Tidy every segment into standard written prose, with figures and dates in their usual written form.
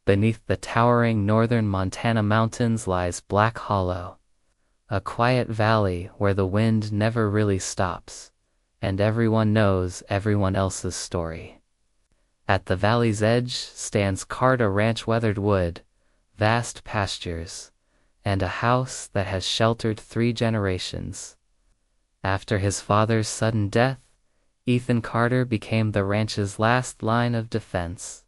Beneath the towering northern Montana mountains lies Black Hollow, a quiet valley where the wind never really stops, and everyone knows everyone else's story. At the valley's edge stands Carter Ranch, weathered wood, vast pastures, and a house that has sheltered 3 generations. After his father's sudden death, Ethan Carter became the ranch's last line of defense.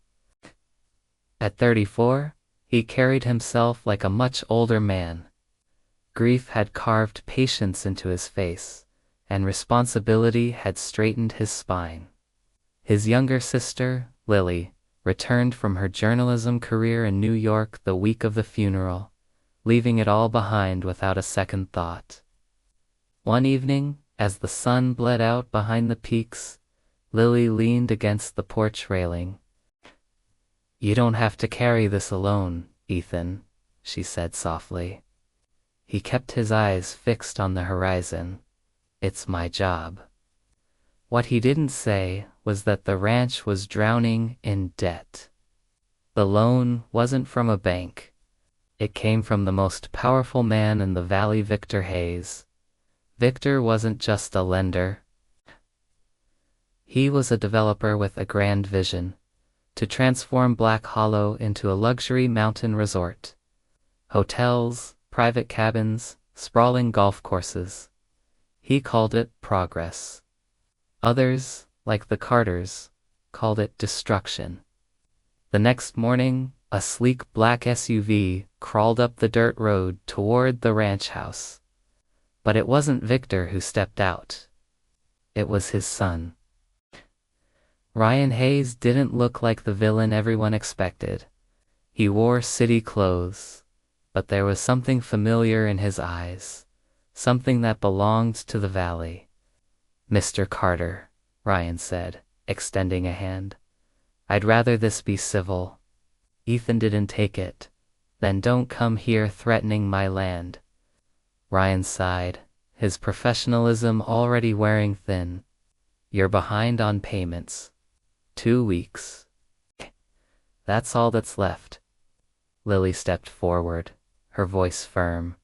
At 34, he carried himself like a much older man. Grief had carved patience into his face, and responsibility had straightened his spine. His younger sister, Lily, returned from her journalism career in New York the week of the funeral, leaving it all behind without a second thought. One evening, as the sun bled out behind the peaks, Lily leaned against the porch railing. "You don't have to carry this alone, Ethan," she said softly. He kept his eyes fixed on the horizon. "It's my job." What he didn't say was that the ranch was drowning in debt. The loan wasn't from a bank. It came from the most powerful man in the valley, Victor Hayes. Victor wasn't just a lender. He was a developer with a grand vision: to transform Black Hollow into a luxury mountain resort. Hotels, private cabins, sprawling golf courses. He called it progress. Others, like the Carters, called it destruction. The next morning, a sleek black SUV crawled up the dirt road toward the ranch house. But it wasn't Victor who stepped out. It was his son. Ryan Hayes didn't look like the villain everyone expected. He wore city clothes, but there was something familiar in his eyes, something that belonged to the valley. "Mr. Carter," Ryan said, extending a hand. "I'd rather this be civil." Ethan didn't take it. "Then don't come here threatening my land." Ryan sighed, his professionalism already wearing thin. "You're behind on payments. 2 weeks. That's all that's left." Lily stepped forward, her voice firm.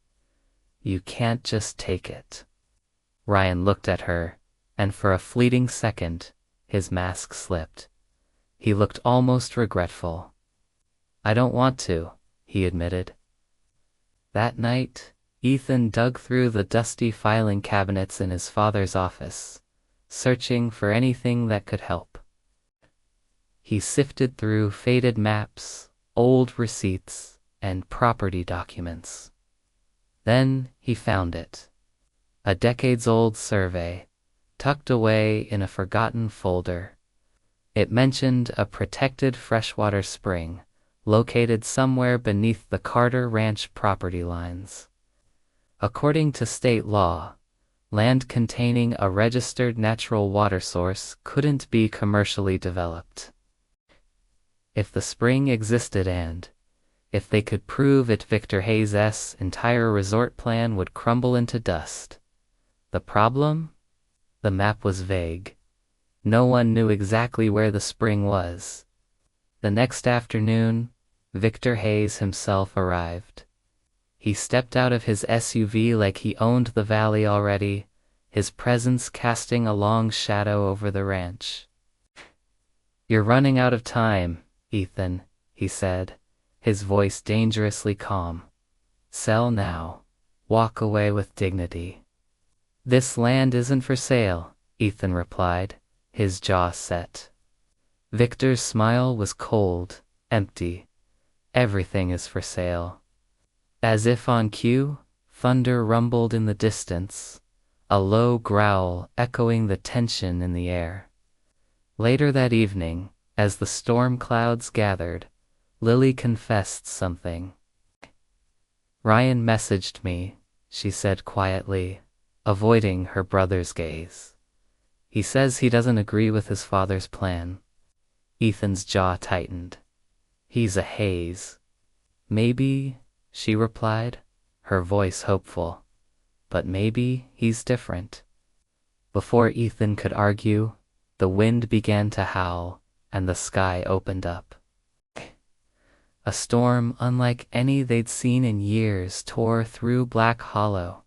"You can't just take it." Ryan looked at her, and for a fleeting second, his mask slipped. He looked almost regretful. "I don't want to," he admitted. That night, Ethan dug through the dusty filing cabinets in his father's office, searching for anything that could help. He sifted through faded maps, old receipts, and property documents. Then he found it. A decades-old survey, tucked away in a forgotten folder. It mentioned a protected freshwater spring, located somewhere beneath the Carter Ranch property lines. According to state law, land containing a registered natural water source couldn't be commercially developed. If the spring existed and, if they could prove it, Victor Hayes' entire resort plan would crumble into dust. The problem? The map was vague. No one knew exactly where the spring was. The next afternoon, Victor Hayes himself arrived. He stepped out of his SUV like he owned the valley already, his presence casting a long shadow over the ranch. "You're running out of time, Ethan," he said, his voice dangerously calm. "Sell now. Walk away with dignity." "This land isn't for sale," Ethan replied, his jaw set. Victor's smile was cold, empty. "Everything is for sale." As if on cue, thunder rumbled in the distance, a low growl echoing the tension in the air. Later that evening, as the storm clouds gathered, Lily confessed something. "Ryan messaged me," she said quietly, avoiding her brother's gaze. "He says he doesn't agree with his father's plan." Ethan's jaw tightened. "He's a Hayes." "Maybe," she replied, her voice hopeful, "but maybe he's different." Before Ethan could argue, the wind began to howl, and the sky opened up. A storm unlike any they'd seen in years tore through Black Hollow.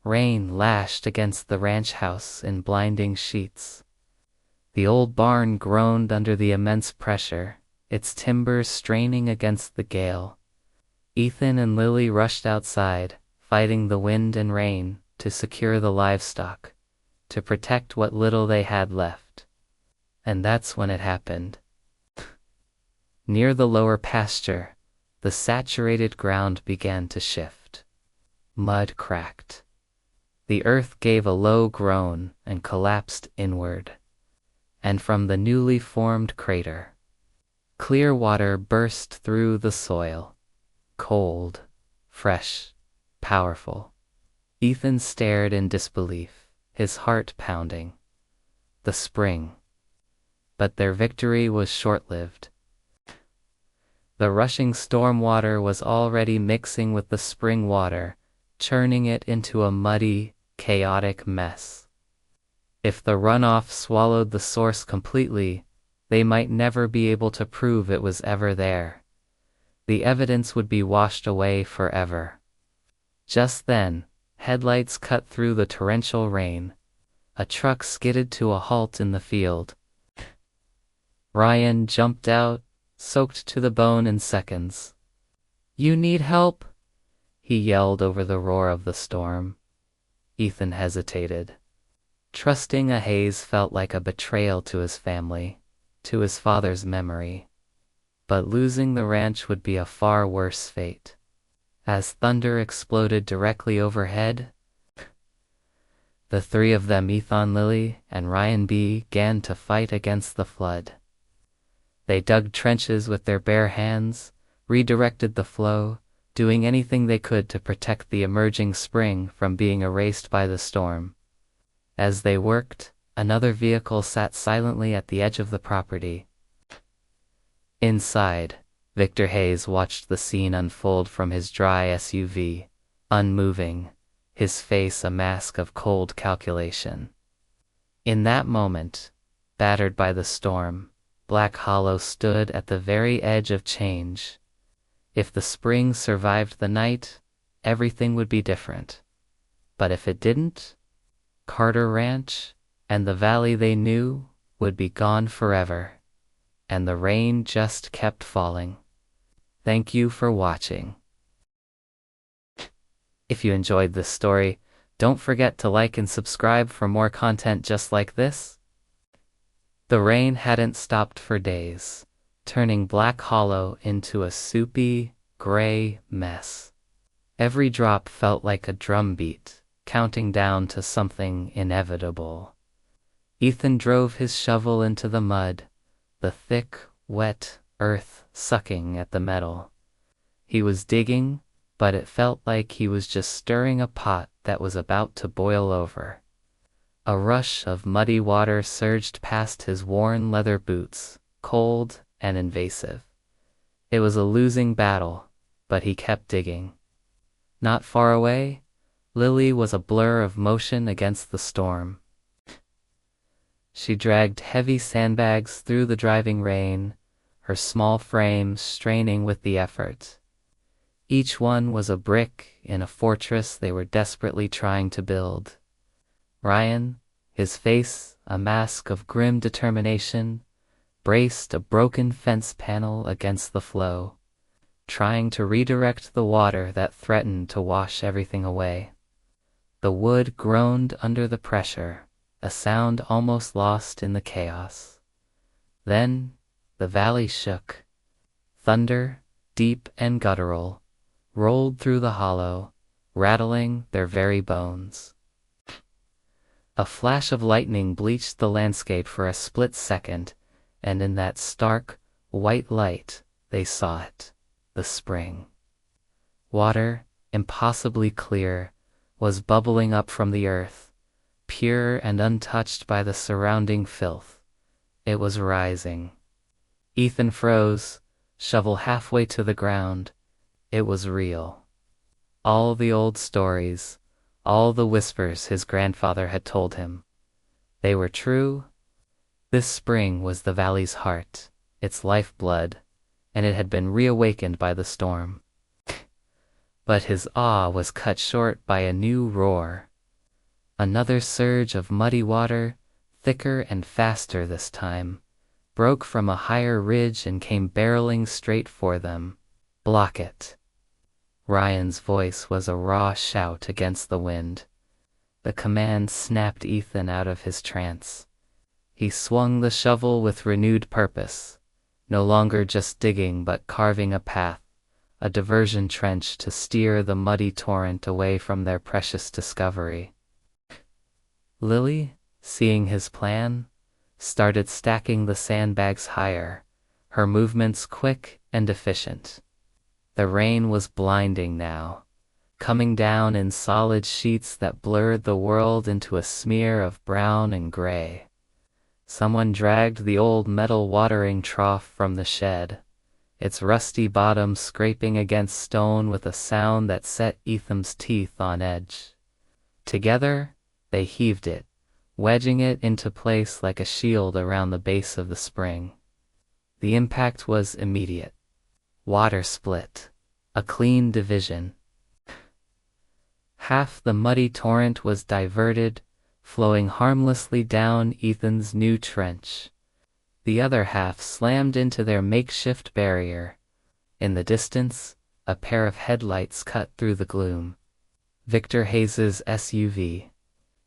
Rain lashed against the ranch house in blinding sheets. The old barn groaned under the immense pressure, its timbers straining against the gale. Ethan and Lily rushed outside, fighting the wind and rain, to secure the livestock, to protect what little they had left. And that's when it happened. Near the lower pasture, the saturated ground began to shift. Mud cracked. The earth gave a low groan and collapsed inward. And from the newly formed crater, clear water burst through the soil. Cold, fresh, powerful. Ethan stared in disbelief, his heart pounding. The spring. But their victory was short-lived. The rushing storm water was already mixing with the spring water, churning it into a muddy, chaotic mess. If the runoff swallowed the source completely, they might never be able to prove it was ever there. The evidence would be washed away forever. Just then, headlights cut through the torrential rain. A truck skidded to a halt in the field. Ryan jumped out, soaked to the bone in seconds. "You need help?" he yelled over the roar of the storm. Ethan hesitated. Trusting a haze felt like a betrayal to his family, to his father's memory. But losing the ranch would be a far worse fate. As thunder exploded directly overhead, the three of them, Ethan, Lily, and Ryan, began to fight against the flood. They dug trenches with their bare hands, redirected the flow, doing anything they could to protect the emerging spring from being erased by the storm. As they worked, another vehicle sat silently at the edge of the property. Inside, Victor Hayes watched the scene unfold from his dry SUV, unmoving, his face a mask of cold calculation. In that moment, battered by the storm, Black Hollow stood at the very edge of change. If the spring survived the night, everything would be different. But if it didn't, Carter Ranch and the valley they knew would be gone forever. And the rain just kept falling. Thank you for watching. If you enjoyed this story, don't forget to like and subscribe for more content just like this. The rain hadn't stopped for days, turning Black Hollow into a soupy, gray mess. Every drop felt like a drumbeat, counting down to something inevitable. Ethan drove his shovel into the mud, the thick, wet earth sucking at the metal. He was digging, but it felt like he was just stirring a pot that was about to boil over. A rush of muddy water surged past his worn leather boots, cold and invasive. It was a losing battle, but he kept digging. Not far away, Lily was a blur of motion against the storm. She dragged heavy sandbags through the driving rain, her small frame straining with the effort. Each one was a brick in a fortress they were desperately trying to build. Ryan, his face a mask of grim determination, braced a broken fence panel against the flow, trying to redirect the water that threatened to wash everything away. The wood groaned under the pressure, a sound almost lost in the chaos. Then the valley shook. Thunder, deep and guttural, rolled through the hollow, rattling their very bones. A flash of lightning bleached the landscape for a split second, and in that stark, white light, they saw it, the spring. Water, impossibly clear, was bubbling up from the earth, pure and untouched by the surrounding filth. It was rising. Ethan froze, shovel halfway to the ground. It was real. All the old stories, all the whispers his grandfather had told him, they were true. This spring was the valley's heart, its lifeblood, and it had been reawakened by the storm. But his awe was cut short by a new roar. Another surge of muddy water, thicker and faster this time, broke from a higher ridge and came barreling straight for them. "Block it." Ryan's voice was a raw shout against the wind. The command snapped Ethan out of his trance. He swung the shovel with renewed purpose, no longer just digging but carving a path, a diversion trench to steer the muddy torrent away from their precious discovery. Lily, seeing his plan, started stacking the sandbags higher, her movements quick and efficient. The rain was blinding now, coming down in solid sheets that blurred the world into a smear of brown and gray. Someone dragged the old metal watering trough from the shed, its rusty bottom scraping against stone with a sound that set Ethan's teeth on edge. Together, they heaved it, wedging it into place like a shield around the base of the spring. The impact was immediate. Water split, a clean division. Half the muddy torrent was diverted, flowing harmlessly down Ethan's new trench. The other half slammed into their makeshift barrier. In the distance, a pair of headlights cut through the gloom. Victor Hayes's SUV.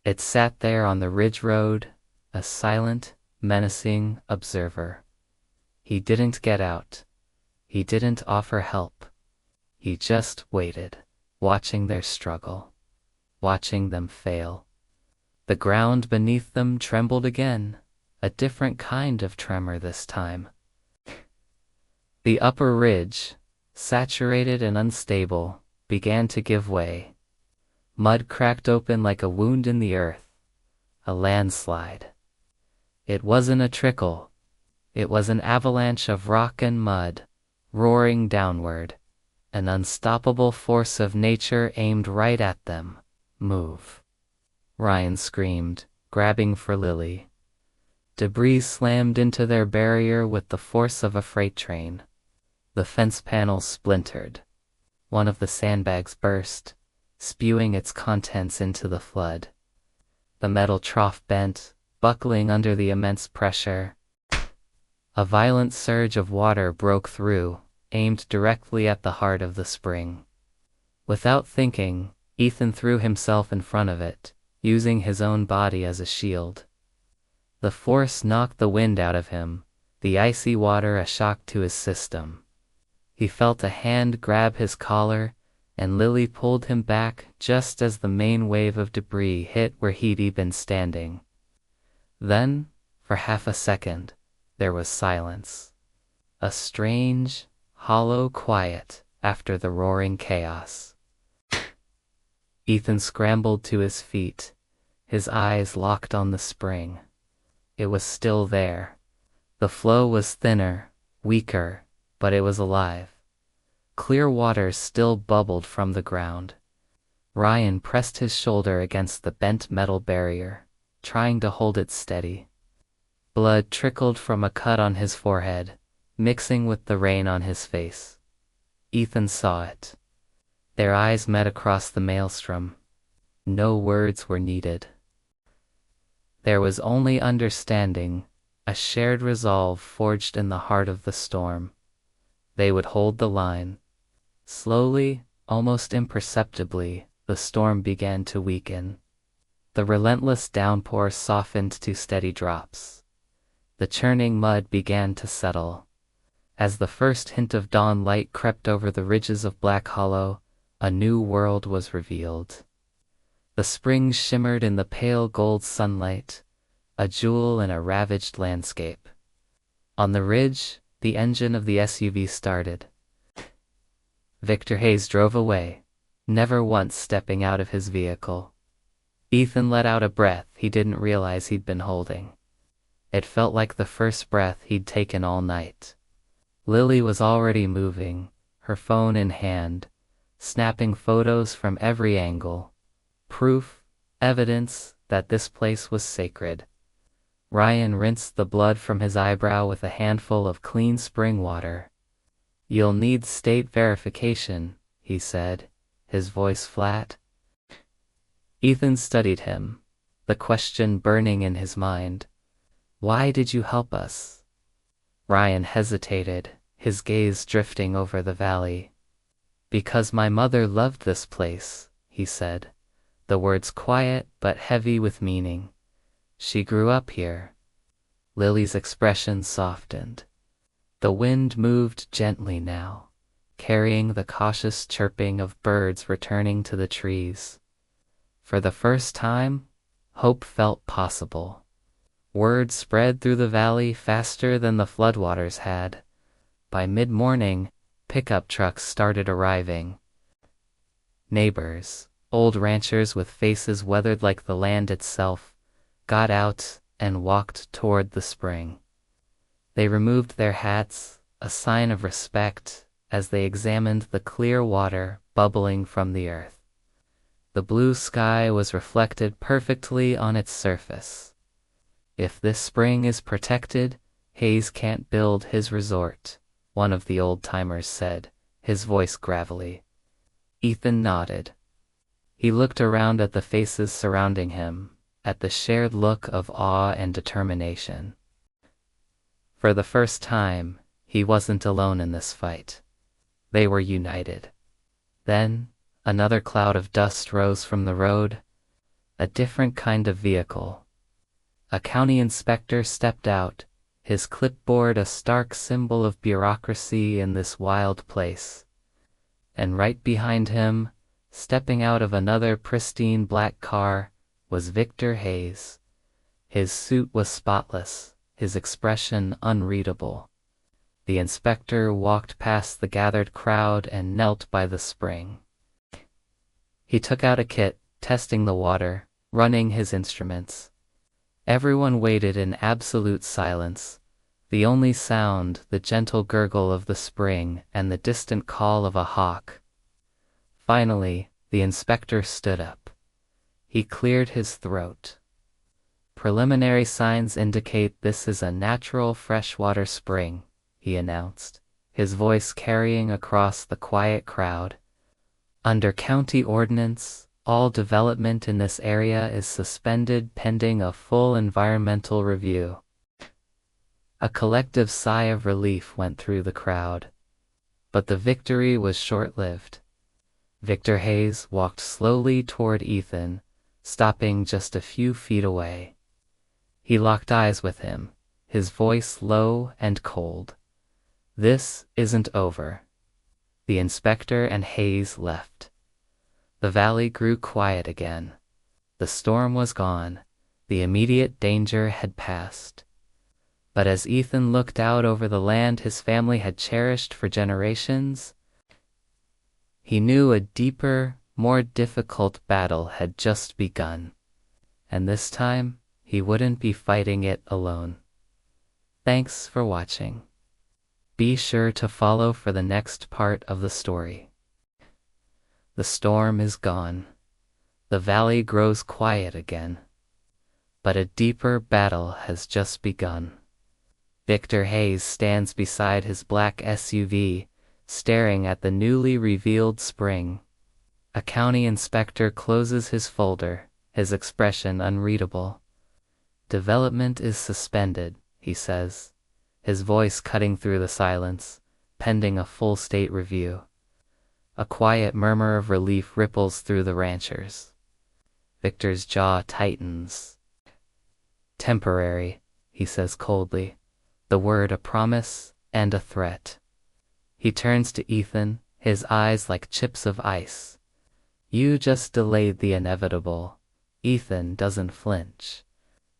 It sat there on the ridge road, a silent, menacing observer. He didn't get out. He didn't offer help. He just waited, watching their struggle, watching them fail. The ground beneath them trembled again, a different kind of tremor this time. The upper ridge, saturated and unstable, began to give way. Mud cracked open like a wound in the earth, a landslide. It wasn't a trickle. It was an avalanche of rock and mud, roaring downward, an unstoppable force of nature aimed right at them. "Move," Ryan screamed, grabbing for Lily. Debris slammed into their barrier with the force of a freight train. The fence panels splintered. One of the sandbags burst, spewing its contents into the flood. The metal trough bent, buckling under the immense pressure. A violent surge of water broke through, aimed directly at the heart of the spring. Without thinking, Ethan threw himself in front of it, using his own body as a shield. The force knocked the wind out of him, the icy water a shock to his system. He felt a hand grab his collar, and Lily pulled him back just as the main wave of debris hit where he'd been standing. Then, for half a second, there was silence. A strange, hollow quiet after the roaring chaos. Ethan scrambled to his feet, his eyes locked on the spring. It was still there. The flow was thinner, weaker, but it was alive. Clear water still bubbled from the ground. Ryan pressed his shoulder against the bent metal barrier, trying to hold it steady. Blood trickled from a cut on his forehead, mixing with the rain on his face. Ethan saw it. Their eyes met across the maelstrom. No words were needed. There was only understanding, a shared resolve forged in the heart of the storm. They would hold the line. Slowly, almost imperceptibly, the storm began to weaken. The relentless downpour softened to steady drops. The churning mud began to settle. As the first hint of dawn light crept over the ridges of Black Hollow, a new world was revealed. The springs shimmered in the pale gold sunlight, a jewel in a ravaged landscape. On the ridge, the engine of the SUV started. Victor Hayes drove away, never once stepping out of his vehicle. Ethan let out a breath he didn't realize he'd been holding. It felt like the first breath he'd taken all night. Lily was already moving, her phone in hand, snapping photos from every angle. Proof, evidence that this place was sacred. Ryan rinsed the blood from his eyebrow with a handful of clean spring water. You'll need state verification, he said, his voice flat. Ethan studied him, the question burning in his mind. Why did you help us? Ryan hesitated, his gaze drifting over the valley. Because my mother loved this place, he said, the words quiet but heavy with meaning. She grew up here. Lily's expression softened. The wind moved gently now, carrying the cautious chirping of birds returning to the trees. For the first time, hope felt possible. Word spread through the valley faster than the floodwaters had. By mid-morning, pickup trucks started arriving. Neighbors, old ranchers with faces weathered like the land itself, got out and walked toward the spring. They removed their hats, a sign of respect, as they examined the clear water bubbling from the earth. The blue sky was reflected perfectly on its surface. If this spring is protected, Hayes can't build his resort, one of the old-timers said, his voice gravelly. Ethan nodded. He looked around at the faces surrounding him, at the shared look of awe and determination. For the first time, he wasn't alone in this fight. They were united. Then, another cloud of dust rose from the road, a different kind of vehicle. A county inspector stepped out, his clipboard a stark symbol of bureaucracy in this wild place. And right behind him, stepping out of another pristine black car, was Victor Hayes. His suit was spotless, his expression unreadable. The inspector walked past the gathered crowd and knelt by the spring. He took out a kit, testing the water, running his instruments. Everyone waited in absolute silence, the only sound the gentle gurgle of the spring and the distant call of a hawk. Finally, the inspector stood up. He cleared his throat. Preliminary signs indicate this is a natural freshwater spring, he announced, his voice carrying across the quiet crowd. Under county ordinance, all development in this area is suspended pending a full environmental review. A collective sigh of relief went through the crowd. But the victory was short-lived. Victor Hayes walked slowly toward Ethan, stopping just a few feet away. He locked eyes with him, his voice low and cold. This isn't over. The inspector and Hayes left. The valley grew quiet again. The storm was gone. The immediate danger had passed. But as Ethan looked out over the land his family had cherished for generations, he knew a deeper, more difficult battle had just begun. And this time, he wouldn't be fighting it alone. Thanks for watching. Be sure to follow for the next part of the story. The storm is gone. The valley grows quiet again. But a deeper battle has just begun. Victor Hayes stands beside his black SUV, staring at the newly revealed spring. A county inspector closes his folder, his expression unreadable. Development is suspended, he says, his voice cutting through the silence, pending a full state review. A quiet murmur of relief ripples through the ranchers. Victor's jaw tightens. Temporary, he says coldly, the word a promise and a threat. He turns to Ethan, his eyes like chips of ice. You just delayed the inevitable. Ethan doesn't flinch.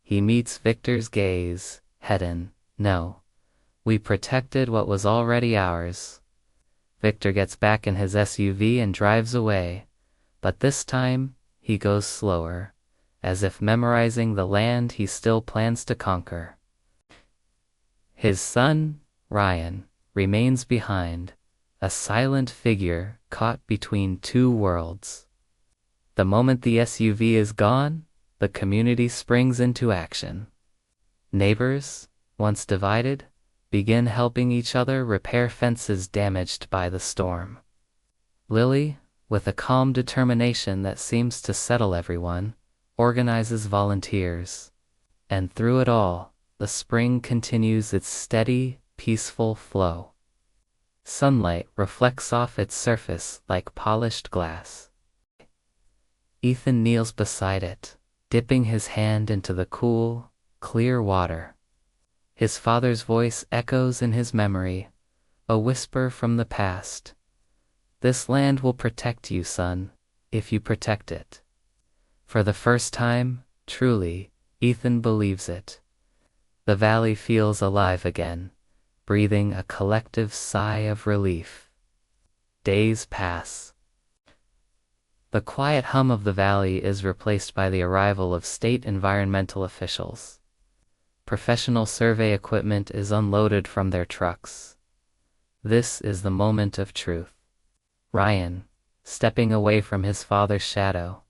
He meets Victor's gaze, head in. No. We protected what was already ours. Victor gets back in his SUV and drives away, but this time he goes slower, as if memorizing the land he still plans to conquer. His son, Ryan, remains behind, a silent figure caught between two worlds. The moment the SUV is gone, the community springs into action. Neighbors, once divided, begin helping each other repair fences damaged by the storm. Lily, with a calm determination that seems to settle everyone, organizes volunteers. And through it all, the spring continues its steady, peaceful flow. Sunlight reflects off its surface like polished glass. Ethan kneels beside it, dipping his hand into the cool, clear water. His father's voice echoes in his memory, a whisper from the past. "This land will protect you, son, if you protect it." For the first time, truly, Ethan believes it. The valley feels alive again, breathing a collective sigh of relief. Days pass. The quiet hum of the valley is replaced by the arrival of state environmental officials. Professional survey equipment is unloaded from their trucks. This is the moment of truth. Ryan, stepping away from his father's shadow,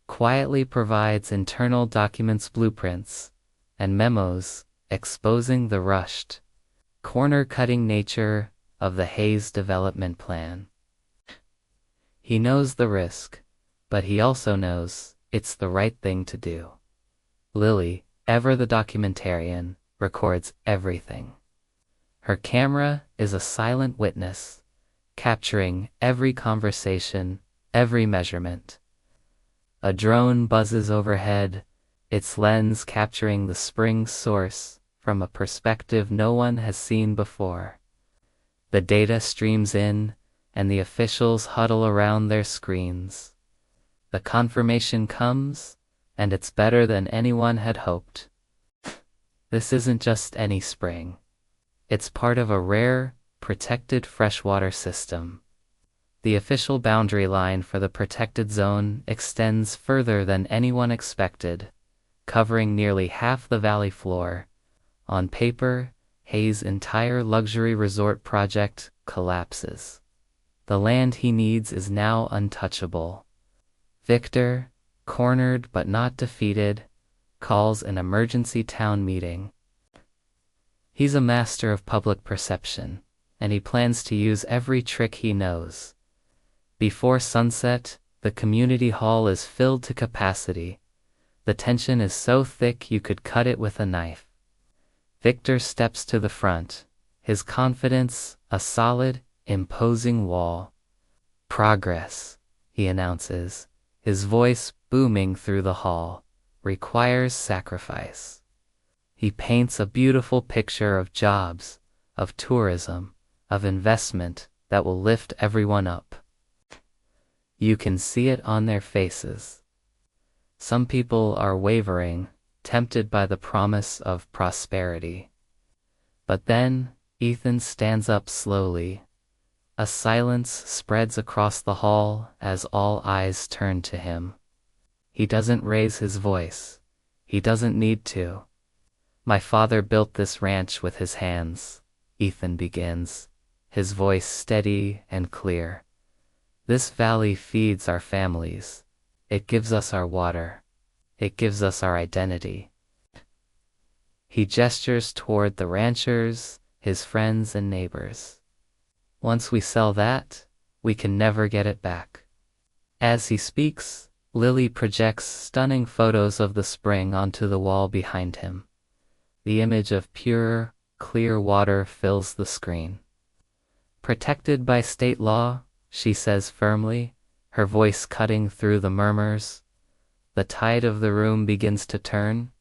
quietly provides internal documents, blueprints, and memos exposing the rushed, corner-cutting nature of the Hayes development plan. He knows the risk, but he also knows it's the right thing to do. Lily, ever the documentarian, records everything. Her camera is a silent witness, capturing every conversation, every measurement. A drone buzzes overhead, its lens capturing the spring's source from a perspective no one has seen before. The data streams in, and the officials huddle around their screens. The confirmation comes, and it's better than anyone had hoped. This isn't just any spring. It's part of a rare, protected freshwater system. The official boundary line for the protected zone extends further than anyone expected, covering nearly half the valley floor. On paper, Hayes' entire luxury resort project collapses. The land he needs is now untouchable. Victor, cornered but not defeated, calls an emergency town meeting. He's a master of public perception, and he plans to use every trick he knows. Before sunset, the community hall is filled to capacity. The tension is so thick you could cut it with a knife. Victor steps to the front, his confidence a solid, imposing wall. "Progress," he announces, his voice booming through the hall, "requires sacrifice." He paints a beautiful picture of jobs, of tourism, of investment that will lift everyone up. You can see it on their faces. Some people are wavering, tempted by the promise of prosperity. But then, Ethan stands up slowly. A silence spreads across the hall as all eyes turn to him. He doesn't raise his voice. He doesn't need to. "My father built this ranch with his hands," Ethan begins, his voice steady and clear. "This valley feeds our families. It gives us our water. It gives us our identity." He gestures toward the ranchers, his friends and neighbors. "Once we sell that, we can never get it back." As he speaks, Lily projects stunning photos of the spring onto the wall behind him. The image of pure, clear water fills the screen. "Protected by state law," she says firmly, her voice cutting through the murmurs. The tide of the room begins to turn.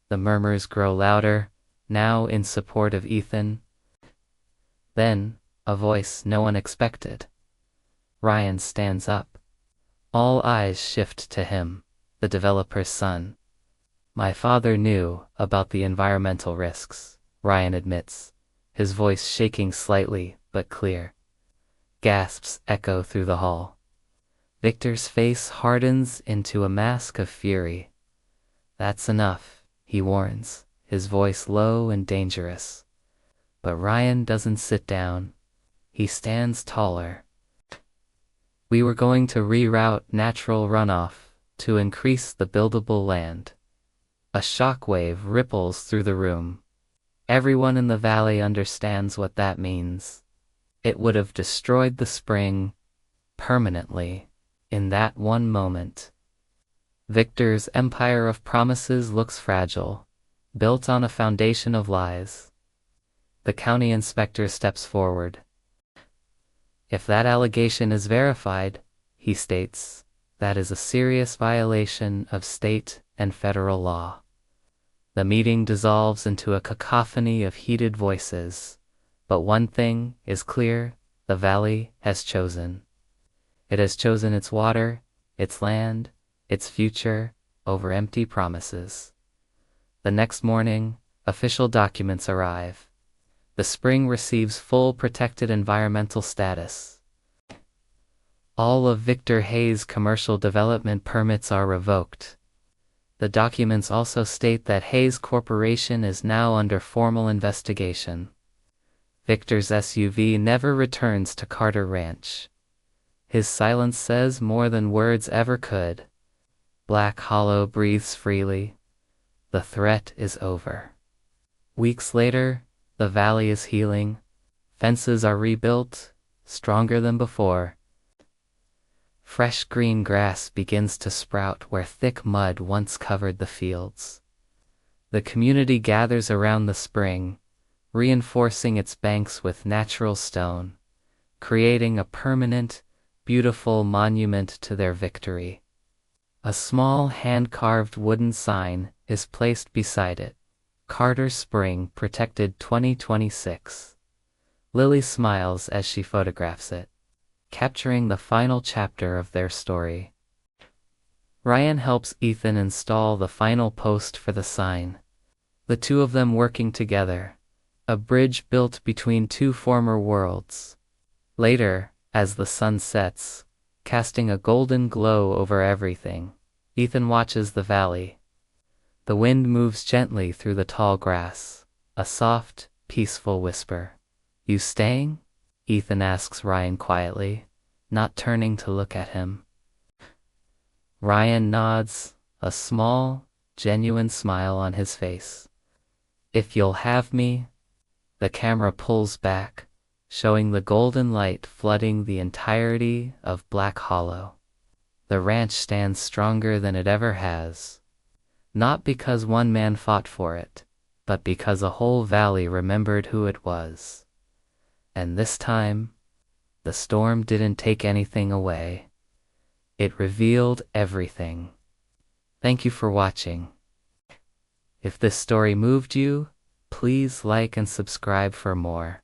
The murmurs grow louder, now in support of Ethan. Then, a voice no one expected. Ryan stands up. All eyes shift to him, the developer's son. "My father knew about the environmental risks," Ryan admits, his voice shaking slightly but clear. Gasps echo through the hall. Victor's face hardens into a mask of fury. "That's enough," he warns, his voice low and dangerous. But Ryan doesn't sit down. He stands taller. "We were going to reroute natural runoff to increase the buildable land." A shockwave ripples through the room. Everyone in the valley understands what that means. It would have destroyed the spring permanently in that one moment. Victor's empire of promises looks fragile, built on a foundation of lies. The county inspector steps forward. If that allegation is verified, he states, that is a serious violation of state and federal law. The meeting dissolves into a cacophony of heated voices, but one thing is clear: the valley has chosen. It has chosen its water, its land, its future over empty promises. The next morning, official documents arrive. The spring receives full protected environmental status. All of Victor Hayes' commercial development permits are revoked. The documents also state that Hayes Corporation is now under formal investigation. Victor's SUV never returns to Carter Ranch. His silence says more than words ever could. Black Hollow breathes freely. The threat is over. Weeks later, the valley is healing. Fences are rebuilt, stronger than before. Fresh green grass begins to sprout where thick mud once covered the fields. The community gathers around the spring, reinforcing its banks with natural stone, creating a permanent, beautiful monument to their victory. A small hand-carved wooden sign is placed beside it. Carter Spring Protected 2026. Lily smiles as she photographs it, capturing the final chapter of their story. Ryan helps Ethan install the final post for the sign. The two of them working together, a bridge built between two former worlds. Later, as the sun sets, casting a golden glow over everything, Ethan watches the valley. The wind moves gently through the tall grass, a soft, peaceful whisper. "You staying?" Ethan asks Ryan quietly, not turning to look at him. Ryan nods, a small, genuine smile on his face. "If you'll have me." The camera pulls back, showing the golden light flooding the entirety of Black Hollow. The ranch stands stronger than it ever has. Not because one man fought for it, but because a whole valley remembered who it was. And this time, the storm didn't take anything away. It revealed everything. Thank you for watching. If this story moved you, please like and subscribe for more.